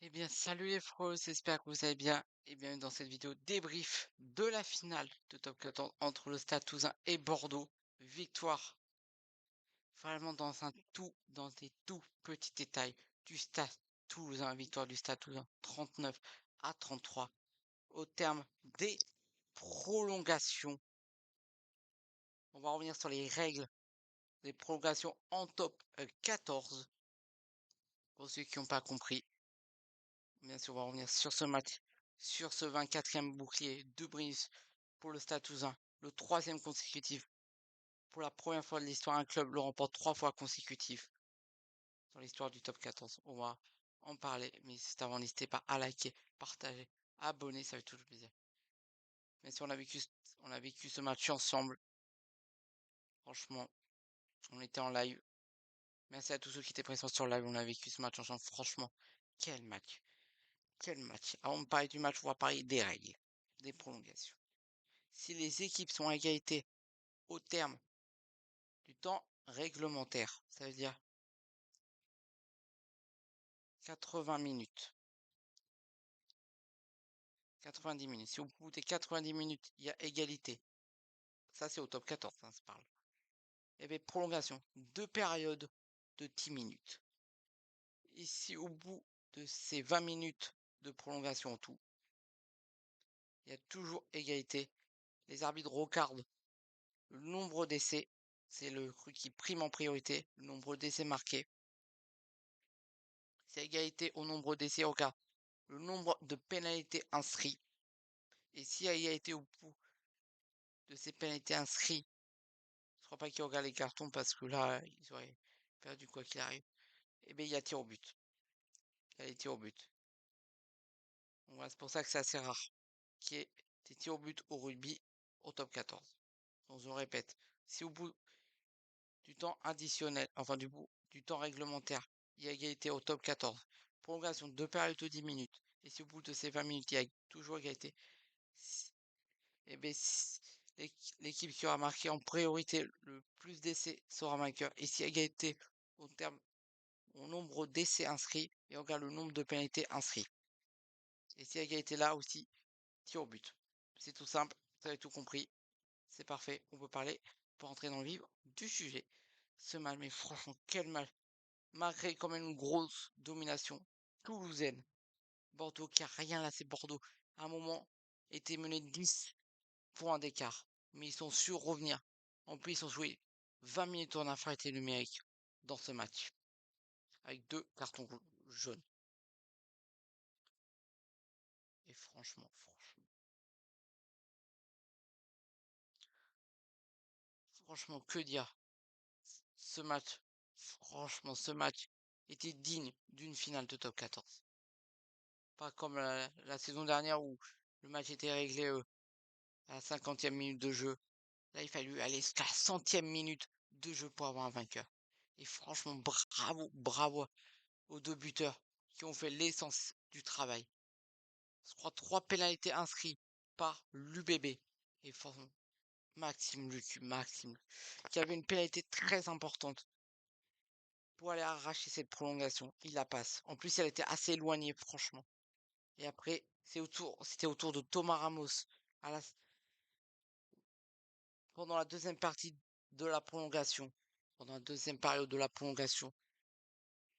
Eh bien, salut les pros, j'espère que vous allez bien et bienvenue dans cette vidéo débrief de la finale de Top 14 entre le Stade Toulousain et Bordeaux. Victoire vraiment dans des tout petits détails du Stade Toulousain, victoire du Stade Toulousain 39-33 au terme des prolongations. On va revenir sur les règles des prolongations en Top 14 pour ceux qui n'ont pas compris. Bien sûr, on va revenir sur ce match, sur ce 24e bouclier de Brice pour le Stade Toulousain, le troisième consécutif. Pour la première fois de l'histoire, un club le remporte 3 fois consécutif dans l'histoire du top 14. On va en parler, mais juste avant, n'hésitez pas à liker, partager, abonner, ça fait toujours plaisir. Mais si on a vécu ce match ensemble, franchement, on était en live. Merci à tous ceux qui étaient présents sur le live, on a vécu ce match ensemble. Franchement, quel match, quel match. Avant de parler du match, on va parler des règles, des prolongations. Si les équipes sont à égalité au terme du temps réglementaire, ça veut dire 80 minutes, 90 minutes. Si au bout des 90 minutes, il y a égalité, ça c'est au top 14, ça se parle. Et bien prolongation, 2 périodes de 10 minutes. Et si au bout de ces 20 minutes de prolongation en tout, il y a toujours égalité, les arbitres regardent le nombre d'essais, c'est le truc qui prime en priorité, le nombre d'essais marqués. C'est égalité au nombre d'essais, regarde le nombre de pénalités inscrites. Et s'il y a égalité au bout de ces pénalités inscrites, je crois pas qu'ils regardent les cartons parce que là, ils auraient perdu quoi qu'il arrive. Et bien, il y a tir au but. Il y a les tirs au but. Donc, voilà, c'est pour ça que c'est assez rare qu'il y ait des tirs au but au rugby au top 14. Donc, je répète, si au bout du temps additionnel, enfin du temps réglementaire, il y a égalité au top 14, prolongation de 2 périodes de 10 minutes, et si au bout de ces 20 minutes, il y a toujours égalité, et bien, l'équipe qui aura marqué en priorité le plus d'essais sera vainqueur. Et si égalité au terme au nombre d'essais inscrits, et on regarde le nombre de pénalités inscrits. Et si égalité là aussi, tir au but. C'est tout simple, vous avez tout compris. C'est parfait, on peut parler pour entrer dans le vif du sujet. Ce mal, mais franchement, quel mal. Malgré quand même une grosse domination toulousaine. Bordeaux qui a rien là, c'est Bordeaux. À un moment, était mené 10 points d'écart. Mais ils sont sûrs revenir. En plus, ils ont joué 20 minutes en infériorité numérique dans ce match. Avec 2 cartons jaunes. Et franchement, que dire? Ce match, franchement, ce match était digne d'une finale de top 14. Pas comme la saison dernière où le match était réglé à la 50e minute de jeu. Là, il fallut aller jusqu'à la 100e minute de jeu pour avoir un vainqueur. Et franchement, bravo, bravo aux 2 buteurs qui ont fait l'essence du travail. Je crois 3 pénalités inscrites par l'UBB. Et franchement, Maxime, qui avait une pénalité très importante pour aller arracher cette prolongation. Il la passe. En plus, elle était assez éloignée, franchement. Et après, c'était au tour de Thomas Ramos pendant la deuxième partie de la prolongation. Pendant la deuxième période de la prolongation.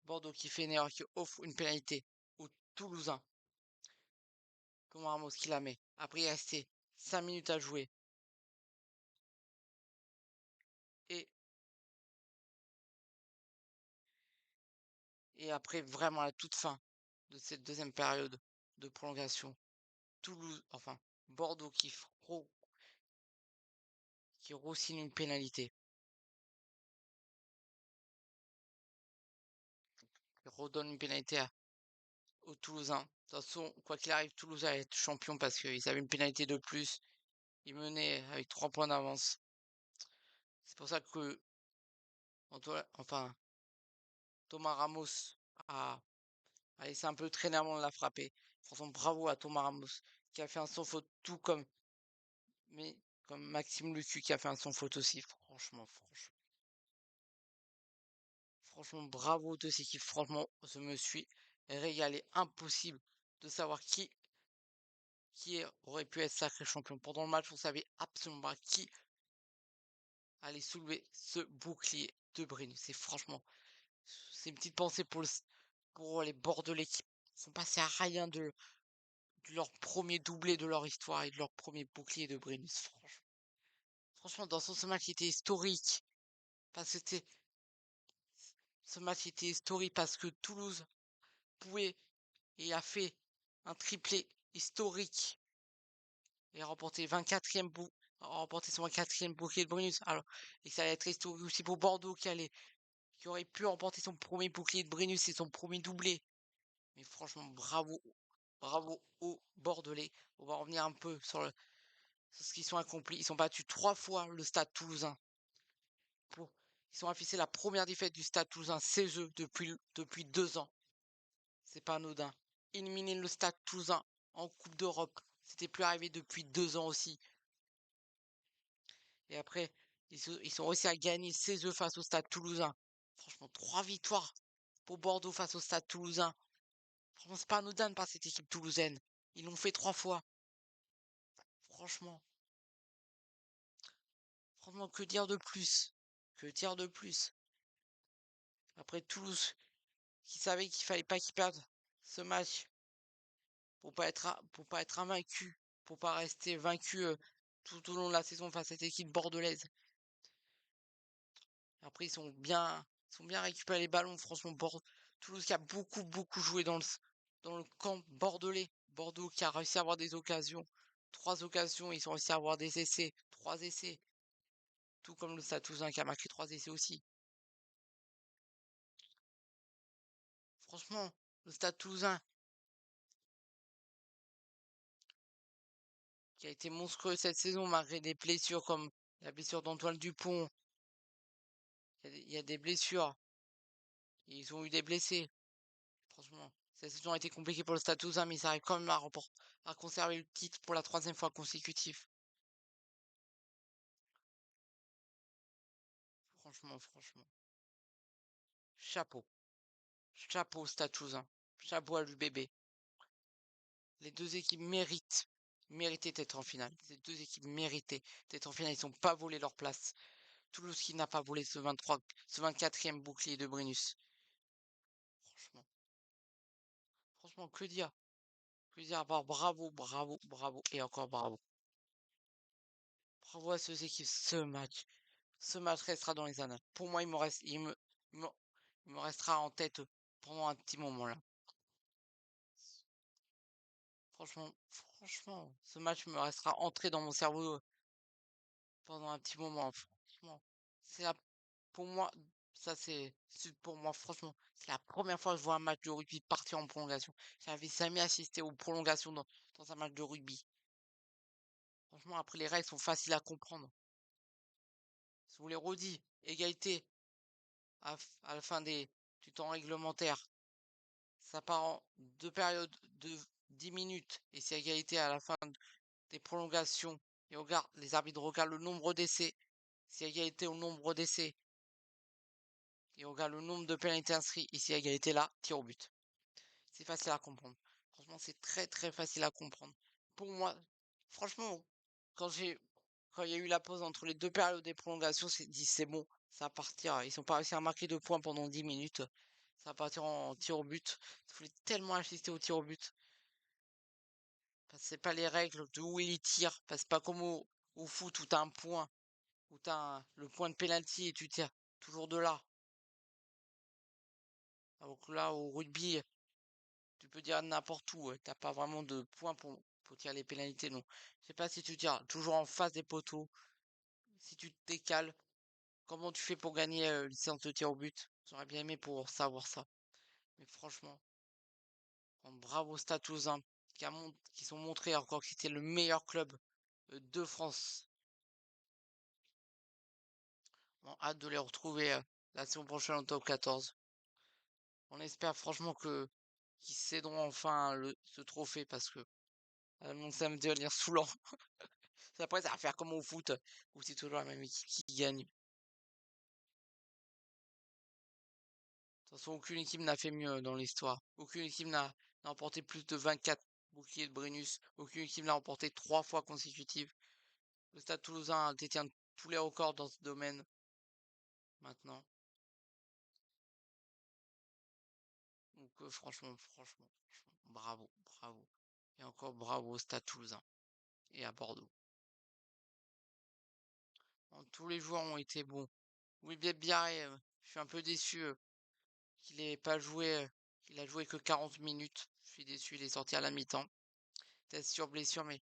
Bordeaux qui fait une erreur, qui offre une pénalité aux Toulousains. Thomas Ramos qui la met. Après, il restait 5 minutes à jouer. Et, et après, vraiment à la toute fin de cette deuxième période de prolongation, Bordeaux qui re-signe une pénalité. Il redonne une pénalité aux Toulousains. De toute façon, quoi qu'il arrive, Toulouse va être champion parce qu'ils avaient une pénalité de plus. Ils menaient avec 3 points d'avance. C'est pour ça que Thomas Ramos a, a laissé un peu traîner avant de la frapper. Franchement, bravo à Thomas Ramos qui a fait un sans faute, tout comme Maxime Lucu qui a fait un sans faute aussi. Franchement, bravo aux 2 équipes. Franchement, je me suis régalé, impossible de savoir qui aurait pu être sacré champion. Pendant le match, on savait absolument pas qui allait soulever ce bouclier de Brennus. Et franchement, c'est une petite pensée pour les Bordelais qui sont passés à rien de leur premier doublé de leur histoire et de leur premier bouclier de Brennus. Franchement, dans ce match, il était historique. Parce que ce match était historique parce que Toulouse pouvait et a fait un triplé historique et a remporté son 24e bouclier de Brennus. Alors, et ça allait être historique aussi pour Bordeaux qui aurait pu remporter son premier bouclier de Brennus et son premier doublé. Mais franchement, bravo aux Bordelais. On va revenir un peu sur ce qu'ils sont accomplis. Ils sont battus 3 fois le Stade Toulousain. Ils ont affiché la première défaite du Stade Toulousain chez eux depuis 2 ans. C'est pas anodin. Éliminer le Stade Toulousain en Coupe d'Europe, c'était plus arrivé depuis 2 ans aussi. Et après, ils sont réussi à gagner chez eux face au Stade Toulousain. Franchement, 3 victoires pour Bordeaux face au Stade Toulousain. Franchement, c'est pas anodin par cette équipe toulousaine. Ils l'ont fait 3 fois. Franchement, que dire de plus? Que dire de plus? Après Toulouse, qui savait qu'il fallait pas qu'ils perdent ce match pour pas être invaincu, pour pas rester vaincu tout au long de la saison face à cette équipe bordelaise. Après, ils sont bien récupéré les ballons, franchement. Toulouse qui a beaucoup joué dans le camp bordelais. Bordeaux qui a réussi à avoir des occasions. 3 occasions, ils ont réussi à avoir des essais. 3 essais. Tout comme le Stade Toulousain qui a marqué 3 essais aussi. Franchement, le Stade Toulousain qui a été monstrueux cette saison malgré des blessures comme la blessure d'Antoine Dupont. Il y a des blessures. Ils ont eu des blessés. Franchement, cette saison a été compliquée pour le Stade Toulousain, mais ils arrivent quand même à conserver le titre pour la 3e fois consécutive. Franchement. Chapeau. Chapeau au Stade Toulousain. Chapeau à l'UBB. Les deux équipes méritaient d'être en finale. Les deux équipes méritaient d'être en finale. Ils n'ont pas volé leur place. Toulouse qui n'a pas volé ce 24e bouclier de Brennus. Franchement. Franchement, que dire? Que dire à part bravo et encore bravo. Bravo à ces équipes. Ce match restera dans les annales. Pour moi, me, il me restera en tête pendant un petit moment là. Franchement, ce match me restera entré dans mon cerveau pendant un petit moment. Franchement, c'est la, pour moi, pour moi, franchement, c'est la première fois que je vois un match de rugby partir en prolongation. J'avais jamais assisté aux prolongations dans un match de rugby. Franchement, après les règles sont faciles à comprendre. Je vous les redis, égalité à la fin du temps réglementaire. Ça part en 2 périodes de 10 minutes et c'est égalité à la fin des prolongations. Et les arbitres regardent le nombre d'essais. C'est égalité au nombre d'essais. Et on regarde le nombre de pénalités inscrits. Ici, égalité là, tir au but. C'est facile à comprendre. Franchement, c'est très facile à comprendre. Pour moi, franchement, quand j'ai quand il y a eu la pause entre les 2 périodes des prolongations, c'est dit c'est bon, ça va partir. Ils sont pas réussi à marquer 2 points pendant 10 minutes. Ça va partir en tir au but. Il fallait tellement assister au tir au but. Parce que c'est pas les règles de où il tire. Parce que c'est pas comme au foot où t'as un point, où t'as le point de pénalty et tu tires toujours de là. Alors que là, au rugby, tu peux dire n'importe où. T'as pas vraiment de points pour tirer les pénalités, non. Je sais pas si tu tires toujours en face des poteaux, si tu te décales. Comment tu fais pour gagner une séance de tir au but? J'aurais bien aimé pour savoir ça. Mais franchement, bravo Stade Toulousain qui sont montrés encore que c'était le meilleur club de France. Hâte de les retrouver la saison prochaine en top 14. On espère franchement qu'ils céderont enfin ce trophée parce que ça me devenir saoulant. Après, ça va faire comme au foot où c'est toujours la même équipe qui gagne. toute façon, aucune équipe n'a fait mieux dans l'histoire. Aucune équipe n'a remporté plus de 24 boucliers de Brennus. Aucune équipe n'a remporté 3 fois consécutives. Le Stade Toulousain détient tous les records dans ce domaine maintenant. Donc franchement, bravo, bravo. Et encore bravo au Stade Toulousain et à Bordeaux. Tous les joueurs ont été bons. Wilbert Biarré, je suis un peu déçu qu'il ait pas joué. Il a joué que 40 minutes. Je suis déçu, il est sorti à la mi-temps. Peut-être sur blessure, mais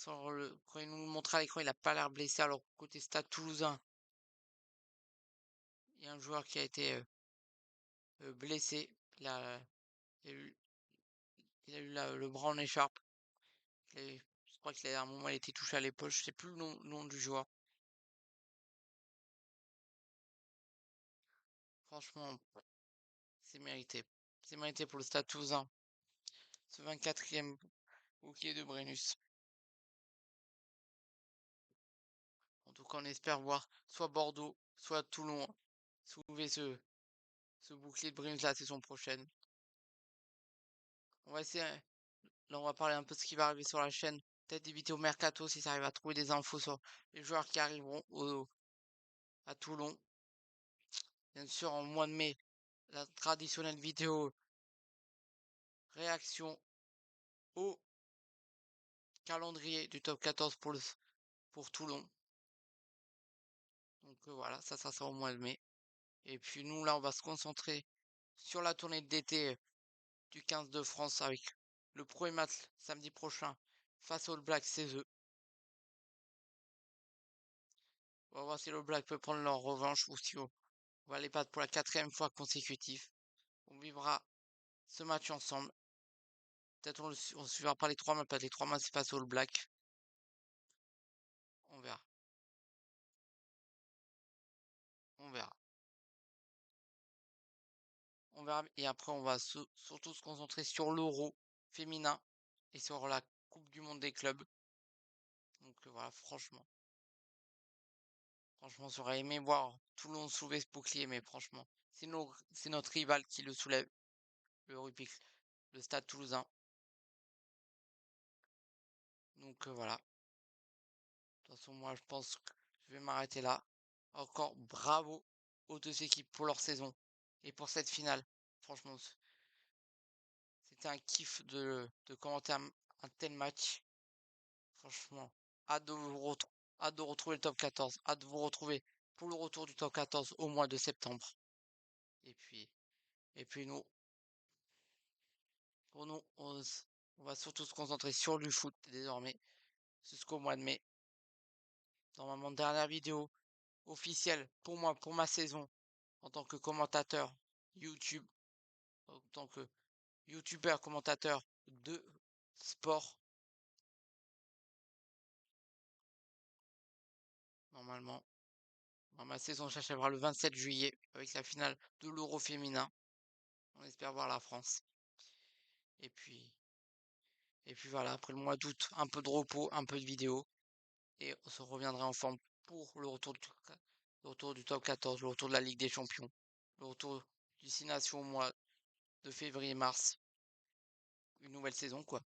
quand il nous le montre à l'écran, il a pas l'air blessé. Alors côté Stade Toulousain, il y a un joueur qui a été blessé. Il a, il a eu, le bras en écharpe. Je crois qu'il a un moment il a été touché à l'épaule. Je sais plus le nom du joueur. Franchement, c'est mérité. C'est mérité pour le Stade Toulousain. Ce 24e bouclier de Brennus. En tout cas, on espère voir soit Bordeaux, soit Toulon soulever ce bouclier de Brennus la saison prochaine. On va essayer. Là, on va parler un peu de ce qui va arriver sur la chaîne. Peut-être éviter au mercato si ça arrive à trouver des infos sur les joueurs qui arriveront à Toulon. Bien sûr, en mois de mai, la traditionnelle vidéo réaction au calendrier du top 14 pour Toulon. Donc voilà, ça sera au mois de mai. Et puis nous, là, on va se concentrer sur la tournée d'été du 15 de France avec le premier match samedi prochain face au All Black CE. On va voir si le Black peut prendre leur revanche ou si on va les battre pour la 4e fois consécutive. On vivra ce match ensemble. Peut-être on suivra pas les 3 matchs, peut-être les 3 matchs face au All Black. On verra. On verra. On verra. Et après, on va surtout se concentrer sur l'Euro féminin et sur la Coupe du Monde des clubs. Donc voilà, franchement, j'aurais aimé voir Toulon soulever ce bouclier, mais franchement, c'est notre rival qui le soulève, le rugby, le Stade Toulousain. Donc voilà. De toute façon, moi, je pense que je vais m'arrêter là. Encore bravo aux deux équipes pour leur saison et pour cette finale. Franchement, c'était un kiff de commenter un tel match. Franchement, hâte de retrouver le top 14. Hâte de vous retrouver pour le retour du top 14 au mois de septembre. Et puis, nous, pour nous, on va surtout se concentrer sur du foot désormais jusqu'au mois de mai. Normalement, dernière vidéo officielle pour moi, pour ma saison en tant que commentateur YouTube, en tant que youtubeur commentateur de sport. Normalement, ma saison s'achèvera le 27 juillet avec la finale de l'Euro féminin. On espère voir la France. Et puis, voilà, après le mois d'août, un peu de repos, un peu de vidéo. Et on se reviendra en forme pour le retour du top 14, le retour de la Ligue des Champions, le retour du 6 Nations au mois de février-mars. Une nouvelle saison, quoi.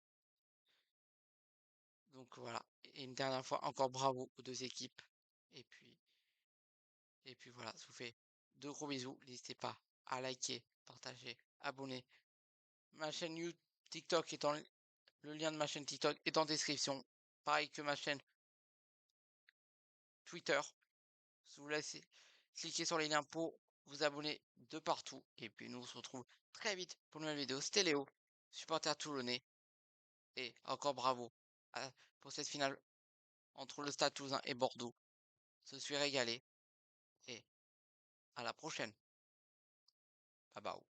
Donc voilà. Et une dernière fois, encore bravo aux deux équipes. Et puis, voilà, je vous fais de gros bisous. N'hésitez pas à liker, partager, abonner. Ma chaîne YouTube, TikTok le lien de ma chaîne TikTok est en description. Pareil que ma chaîne Twitter. Je vous laisse cliquer sur les liens pour vous abonner de partout. Et puis nous on se retrouve très vite pour une nouvelle vidéo. C'était Léo, supporter toulonnais. Et encore bravo pour cette finale entre le Stade Toulousain et Bordeaux. Je suis régalé. Et à la prochaine. Bye bye.